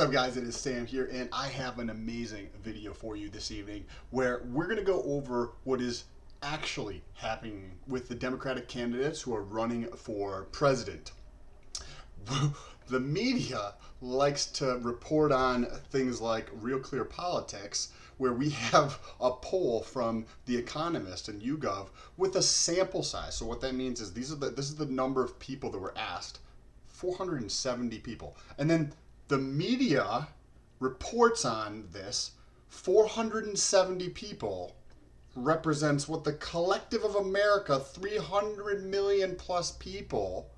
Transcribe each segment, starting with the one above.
What's up, guys? It is Sam here, and I have an amazing video for you this evening where we're going to go over what is actually happening with the Democratic candidates who are running for president. The media likes to report on things like Real Clear Politics, where we have a poll from The Economist and YouGov with a sample size. So what that means is this is the number of people that were asked, 470 people. And then the media reports on this, 470 people represents what the collective of America, 300 million plus people,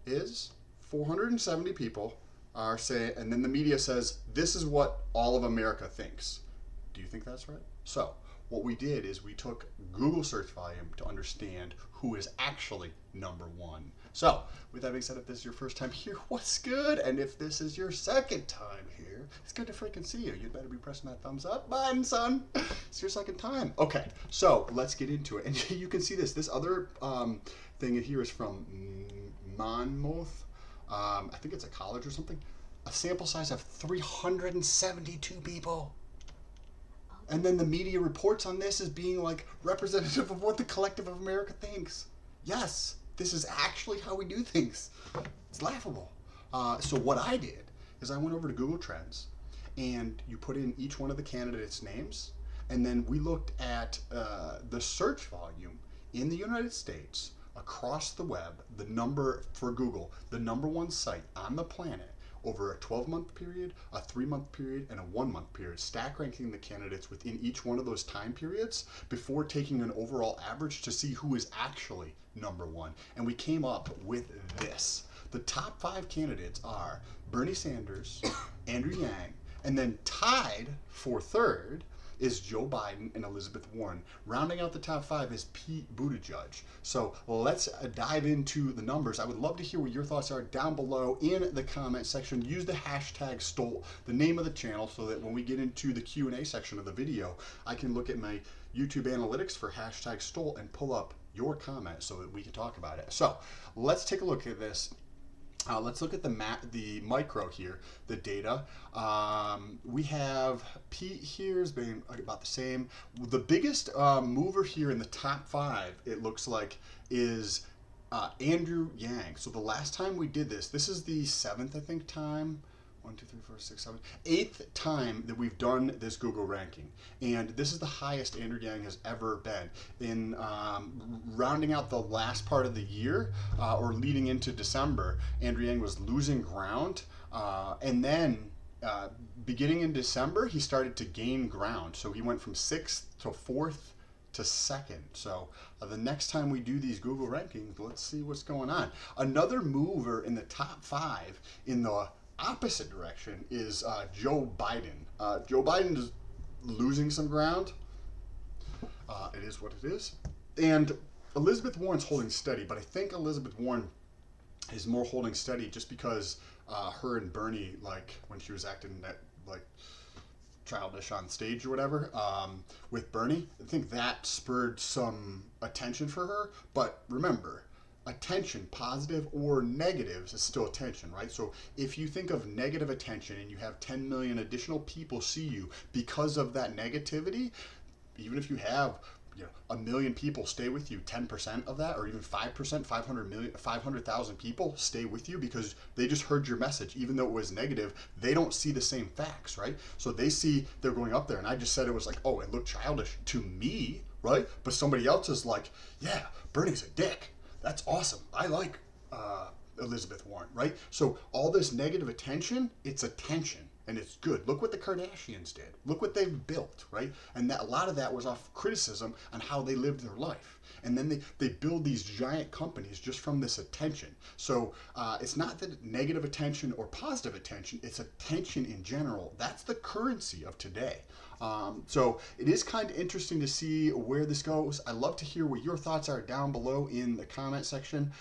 is. 470 people are saying, and then the media says, this is what all of America thinks. Do you think that's right? So what we did is we took Google search volume to understand who is actually number one. So with that being said, if this is your first time here, what's good? And if this is your second time here, it's good to freaking see you. You'd better be pressing that thumbs up button, son. It's your second time. Okay, so let's get into it. And you can see this. This other thing here is from Monmouth. I think it's a college or something. A sample size of 372 people. And then the media reports on this as being like representative of what the collective of America thinks. Yes, this is actually how we do things. It's laughable. So what I did is I went over to Google Trends, and you put in each one of the candidates' names, and then we looked at the search volume in the United States across the web, the number for Google, the number one site on the planet over a 12-month period, a 3-month period, and a 1-month period, stack ranking the candidates within each one of those time periods before taking an overall average to see who is actually number one. And we came up with this. The top 5 candidates are Bernie Sanders, Andrew Yang, and then tied for third is Joe Biden and Elizabeth Warren. Rounding out the top 5 is Pete Buttigieg. So let's dive into the numbers. I would love to hear what your thoughts are down below in the comment section. Use the hashtag Stolt, the name of the channel, so that when we get into the Q&A section of the video, I can look at my YouTube analytics for hashtag Stolt and pull up your comment so that we can talk about it. So let's take a look at this. Let's look at the micro here, the data. We have Pete here has been about the same. The biggest mover here in the top 5, it looks like, is Andrew Yang. So the last time we did this is the 7th, I think, time. 1, 2, 3, 4, 6, 7, 8th time that we've done this Google ranking. And this is the highest Andrew Yang has ever been. In rounding out the last part of the year, or leading into December, Andrew Yang was losing ground. And then beginning in December, he started to gain ground. So he went from 6th to 4th to 2nd. So the next time we do these Google rankings, let's see what's going on. Another mover in the top 5 in the opposite direction is Joe Biden. Joe Biden is losing some ground. It is what it is. And Elizabeth Warren's holding steady, but I think Elizabeth Warren is more holding steady just because her and Bernie, like when she was acting that like childish on stage or whatever with Bernie, I think that spurred some attention for her. But remember, attention, positive or negatives, is still attention, right? So if you think of negative attention and you have 10 million additional people see you because of that negativity, even if you have 1 million people stay with you, 10% of that, or even 5%, 500,000 people stay with you because they just heard your message. Even though it was negative, they don't see the same facts, right? So they see they're going up there, and I just said it was like, oh, it looked childish to me, right? But somebody else is like, yeah, Bernie's a dick. That's awesome. I like Elizabeth Warren, right? So all this negative attention, it's attention, and it's good. Look what the Kardashians did. Look what they've built, right? And that a lot of that was off criticism on how they lived their life. And then they build these giant companies just from this attention. So it's not that negative attention or positive attention, it's attention in general. That's the currency of today. So it is kind of interesting to see where this goes. I'd love to hear what your thoughts are down below in the comment section.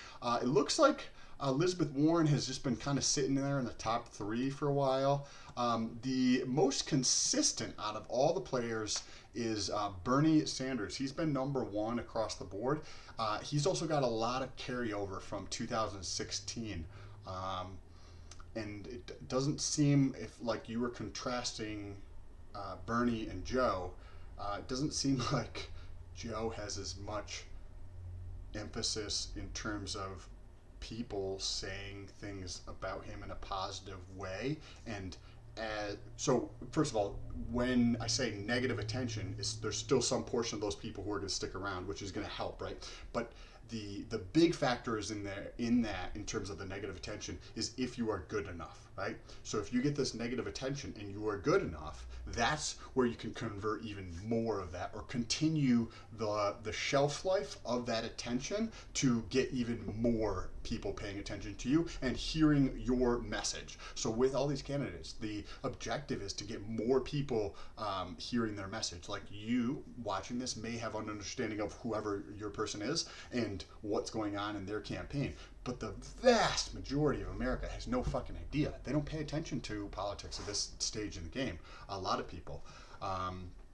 It looks like Elizabeth Warren has just been kind of sitting there in the top 3 for a while. The most consistent out of all the players is Bernie Sanders. He's been number 1 across the board. He's also got a lot of carryover from 2016. and it doesn't seem, if like you were contrasting Bernie and Joe, it doesn't seem like Joe has as much emphasis in terms of people saying things about him in a positive way. And so, first of all, when I say negative attention, there's still some portion of those people who are going to stick around, which is going to help, right? But the big factor is in terms of the negative attention is if you are good enough, right? So if you get this negative attention and you are good enough, that's where you can convert even more of that or continue the shelf life of that attention to get even more people paying attention to you and hearing your message. So with all these candidates, the objective is to get more people hearing their message. Like you watching this may have an understanding of whoever your person is and what's going on in their campaign. But the vast majority of America has no fucking idea. They don't pay attention to politics at this stage in the game. A lot of people.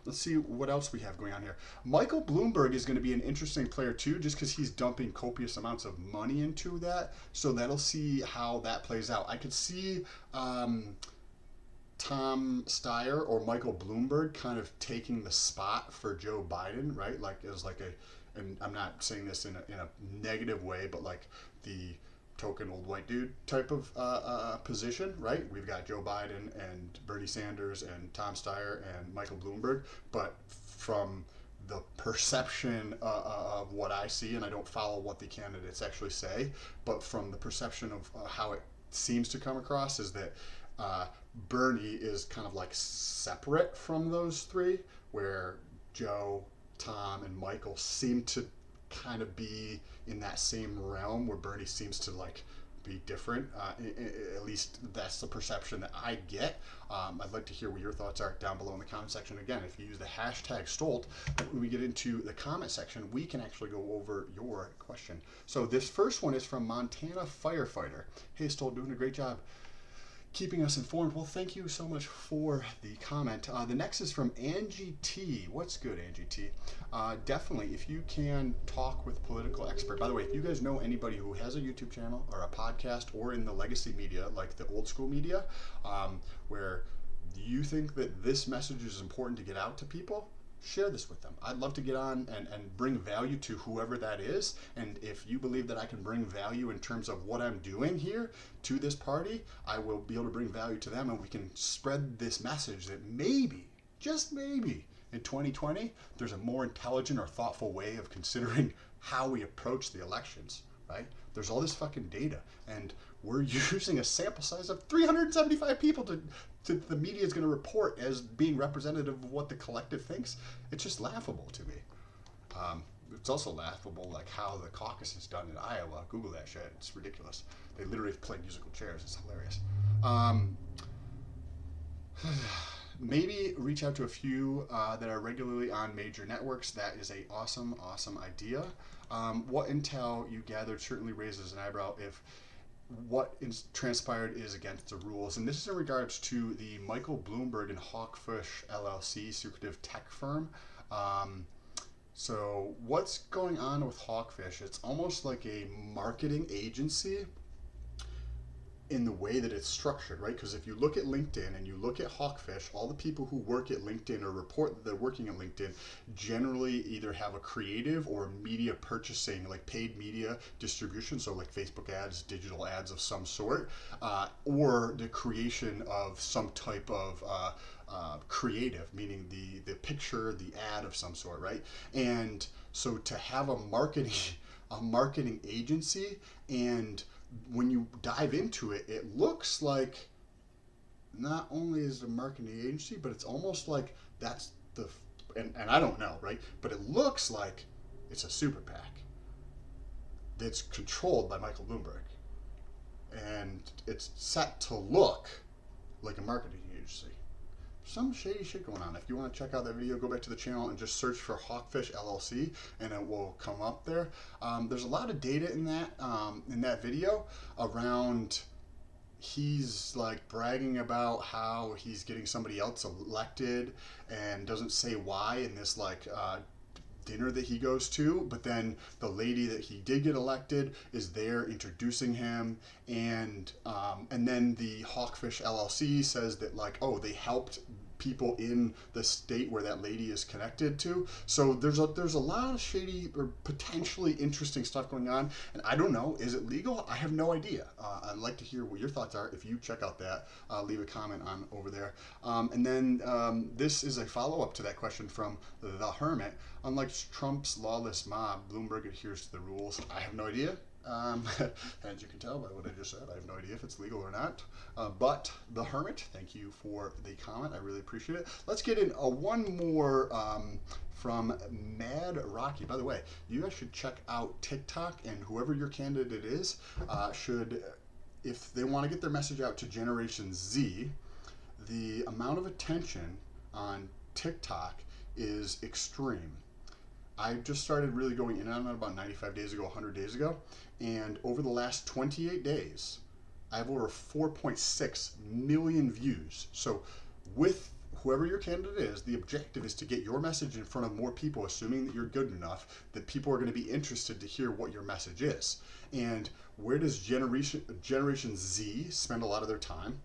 Let's see what else we have going on here. Michael Bloomberg is going to be an interesting player too, just because he's dumping copious amounts of money into that. So that'll see how that plays out. I could see Tom Steyer or Michael Bloomberg kind of taking the spot for Joe Biden, right? Like as like and I'm not saying this in a negative way, but like the token old white dude type of position, right? We've got Joe Biden and Bernie Sanders and Tom Steyer and Michael Bloomberg, but from the perception of what I see, and I don't follow what the candidates actually say, but from the perception of how it seems to come across is that Bernie is kind of like separate from those three, where Joe, Tom, and Michael seem to kind of be in that same realm where Bernie seems to like be different. At least that's the perception that I get. I'd like to hear what your thoughts are down below in the comment section. Again, if you use the hashtag Stolt, when we get into the comment section, we can actually go over your question. So this first one is from Montana Firefighter. Hey Stolt, doing a great job keeping us informed. Well, thank you so much for the comment. The next is from Angie T. What's good, Angie T? Definitely, if you can talk with political expert. By the way, if you guys know anybody who has a YouTube channel or a podcast or in the legacy media, like the old school media, where you think that this message is important to get out to people, share this with them. I'd love to get on and bring value to whoever that is. And if you believe that I can bring value in terms of what I'm doing here to this party, I will be able to bring value to them, and we can spread this message that maybe, just maybe, in 2020, there's a more intelligent or thoughtful way of considering how we approach the elections, right? There's all this fucking data, and we're using a sample size of 375 people to the media is going to report as being representative of what the collective thinks. It's just laughable to me. It's also laughable like how the caucus is done in Iowa. Google that shit. It's ridiculous. They literally play musical chairs. It's hilarious. Maybe reach out to a few that are regularly on major networks. That is a awesome idea. What intel you gathered certainly raises an eyebrow if what transpired is against the rules. And this is in regards to the Michael Bloomberg and Hawkfish LLC secretive tech firm. So what's going on with Hawkfish? It's almost like a marketing agency in the way that it's structured, right? Because if you look at LinkedIn and you look at Hawkfish, all the people who work at LinkedIn or report that they're working at LinkedIn generally either have a creative or media purchasing, like paid media distribution, so like Facebook ads, digital ads of some sort, or the creation of some type of creative, meaning the picture, the ad of some sort, right? And so to have a marketing agency, and when you dive into it, it looks like not only is it a marketing agency, but it's almost like that's and I don't know, right? But it looks like it's a super PAC that's controlled by Michael Bloomberg. And it's set to look like a marketing agency. Some shady shit going on. If you want to check out that video, go back to the channel and just search for Hawkfish LLC, and it will come up there. There's a lot of data in that video around. He's like bragging about how he's getting somebody else elected and doesn't say why in this like dinner that he goes to, but then the lady that he did get elected is there introducing him, and then the Hawkfish LLC says that, like, oh, they helped people in the state where that lady is connected to. So there's a lot of shady or potentially interesting stuff going on, and I don't know, is it legal? I have no idea. I'd like to hear what your thoughts are. If you check out that, leave a comment on over there. And then this is a follow-up to that question from the Hermit. Unlike Trump's lawless mob, Bloomberg adheres to the rules. I have no idea. As you can tell by what I just said, I have no idea if it's legal or not. But the Hermit, thank you for the comment. I really appreciate it. Let's get in one more from Mad Rocky. By the way, you guys should check out TikTok, and whoever your candidate is should, if they want to get their message out to Generation Z, the amount of attention on TikTok is extreme. I just started really going in on it about 95 days ago, 100 days ago, and over the last 28 days, I have over 4.6 million views. So with whoever your candidate is, the objective is to get your message in front of more people, assuming that you're good enough, that people are going to be interested to hear what your message is. And where does Generation Z spend a lot of their time?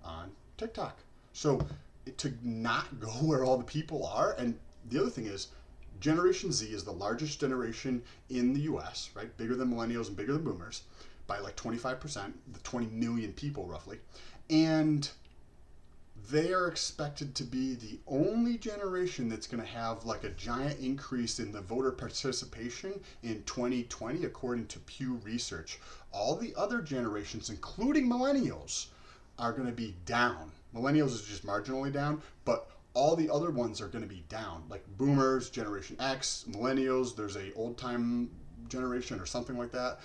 On TikTok. So to not go where all the people are, and the other thing is, Generation Z is the largest generation in the US, right? Bigger than millennials and bigger than boomers by like 25%, the 20 million people roughly. And they are expected to be the only generation that's going to have like a giant increase in the voter participation in 2020, according to Pew Research. All the other generations, including millennials, are going to be down. Millennials is just marginally down, but all the other ones are going to be down, like boomers, Generation X, millennials. There's a old time generation or something like that,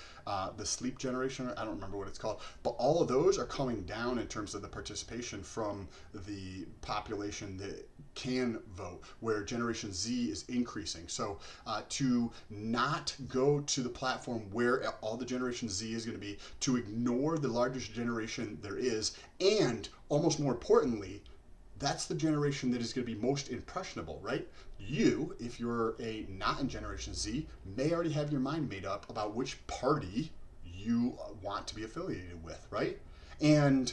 the sleep generation, I don't remember what it's called, but all of those are coming down in terms of the participation from the population that can vote, where Generation Z is increasing. So to not go to the platform where all the Generation Z is going to be, to ignore the largest generation there is, and almost more importantly, that's the generation that is going to be most impressionable, right? You, if you're not in Generation Z, may already have your mind made up about which party you want to be affiliated with, right? And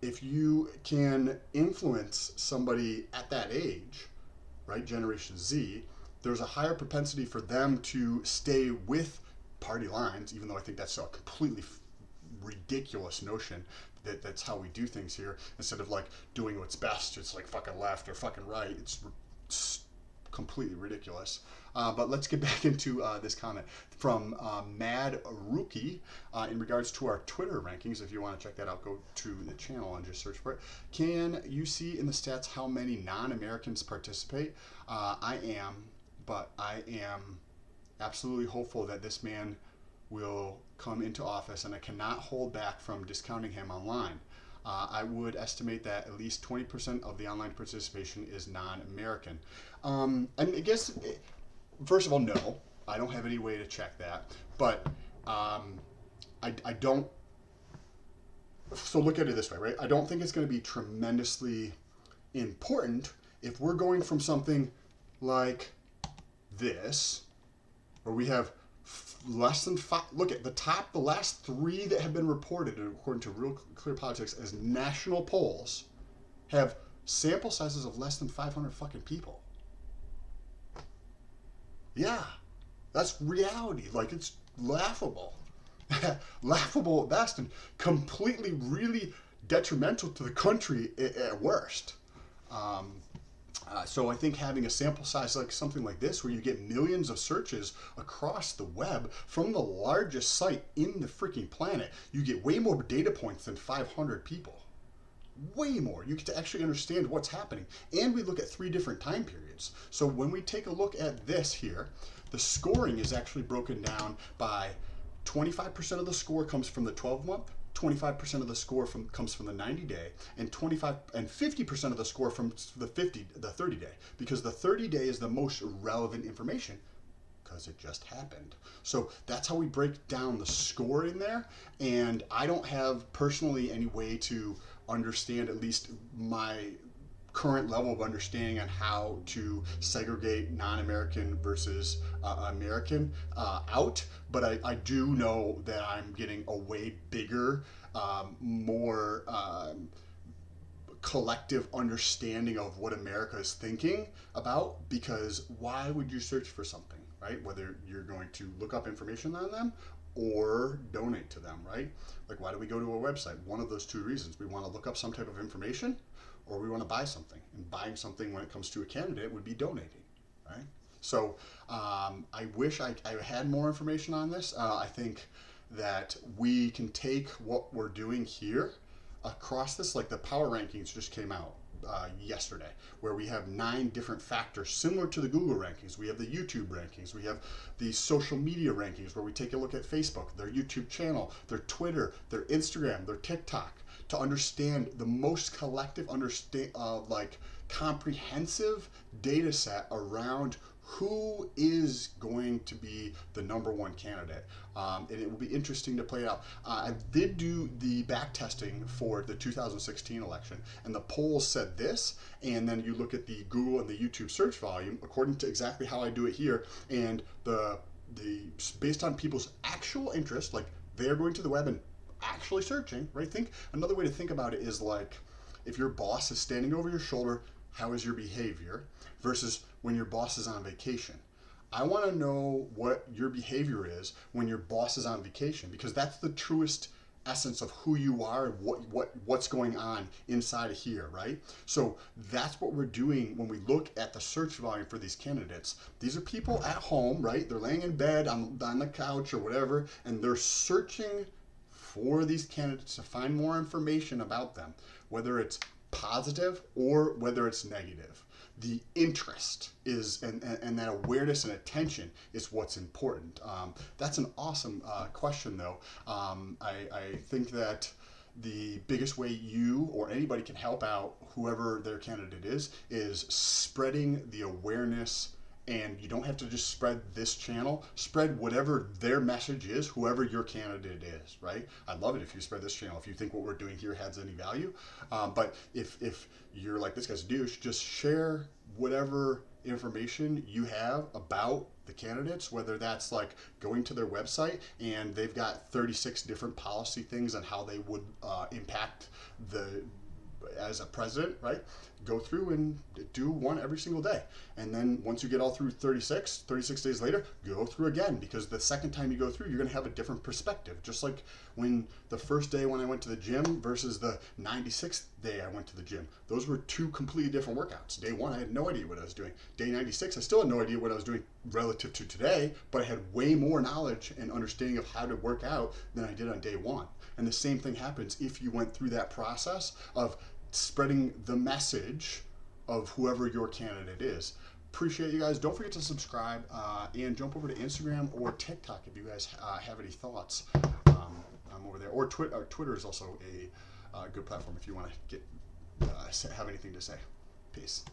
if you can influence somebody at that age, right, Generation Z, there's a higher propensity for them to stay with party lines, even though I think that's a completely ridiculous notion. That's how we do things here. Instead of like doing what's best, it's like fucking left or fucking right. It's completely ridiculous. But let's get back into this comment from Mad Rookie in regards to our Twitter rankings. If you want to check that out, go to the channel and just search for it. Can you see in the stats how many non-Americans participate? I am absolutely hopeful that this man will come into office, and I cannot hold back from discounting him online. I would estimate that at least 20% of the online participation is non-American. And I guess, first of all, no, I don't have any way to check that, but I don't, so look at it this way, right? I don't think it's going to be tremendously important if we're going from something like this, where we have less than 5. Look at the last 3 that have been reported according to Real Clear Politics as national polls have sample sizes of less than 500 fucking people. Yeah, that's reality. Like, it's laughable. Laughable at best, and completely really detrimental to the country at worst. So I think having a sample size like something like this, where you get millions of searches across the web from the largest site in the freaking planet, you get way more data points than 500 people. Way more. You get to actually understand what's happening. And we look at 3 different time periods. So when we take a look at this here, the scoring is actually broken down by 25% of the score comes from the 12-month, 25% of the score comes from the 90-day, and 50% of the score from the 30-day, because the 30-day is the most relevant information because it just happened. So that's how we break down the score in there, and I don't have personally any way to understand, at least my current level of understanding on how to segregate non-American versus American out, but I do know that I'm getting a way bigger, more collective understanding of what America is thinking about, because why would you search for something, right? Whether you're going to look up information on them or donate to them, right? Like, why do we go to a website? One of those two reasons. We want to look up some type of information, or we want to buy something. And buying something when it comes to a candidate would be donating, right? So I wish I had more information on this. I think that we can take what we're doing here across this, like the power rankings just came out yesterday, where we have 9 different factors similar to the Google rankings. We have the YouTube rankings, we have the social media rankings, where we take a look at Facebook, their YouTube channel, their Twitter, their Instagram, their TikTok, to understand the most collective, like comprehensive data set around who is going to be the #1 candidate. And it will be interesting to play it out. I did do the back testing for the 2016 election, and the polls said this, and then you look at the Google and the YouTube search volume, according to exactly how I do it here, and the based on people's actual interest, like they're going to the web and actually searching, right? Think another way to think about it is like, if your boss is standing over your shoulder, how is your behavior, versus when your boss is on vacation. I want to know what your behavior is when your boss is on vacation, because that's the truest essence of who you are and what's going on inside of here, right? So that's what we're doing when we look at the search volume for these candidates. These are people at home, right? They're laying in bed on the couch or whatever, and they're searching for these candidates to find more information about them, whether it's positive or whether it's negative. The interest is, and that awareness and attention is what's important. That's an awesome question, though. I think that the biggest way you or anybody can help out whoever their candidate is spreading the awareness. And you don't have to just spread this channel, spread whatever their message is, whoever your candidate is, right? I'd love it if you spread this channel, if you think what we're doing here has any value. But if you're like, this guy's a douche, just share whatever information you have about the candidates, whether that's like going to their website and they've got 36 different policy things on how they would impact as a president, right? Go through and do one every single day. And then once you get all through 36 days later, go through again, because the second time you go through, you're going to have a different perspective. Just like when the first day when I went to the gym versus the 96th day I went to the gym. Those were 2 completely different workouts. Day 1, I had no idea what I was doing. Day 96, I still had no idea what I was doing relative to today, but I had way more knowledge and understanding of how to work out than I did on day 1. And the same thing happens if you went through that process of spreading the message of whoever your candidate is. Appreciate you guys. Don't forget to subscribe and jump over to Instagram or TikTok if you guys have any thoughts. I'm over there. Or Twitter is also a good platform if you want to have anything to say. Peace.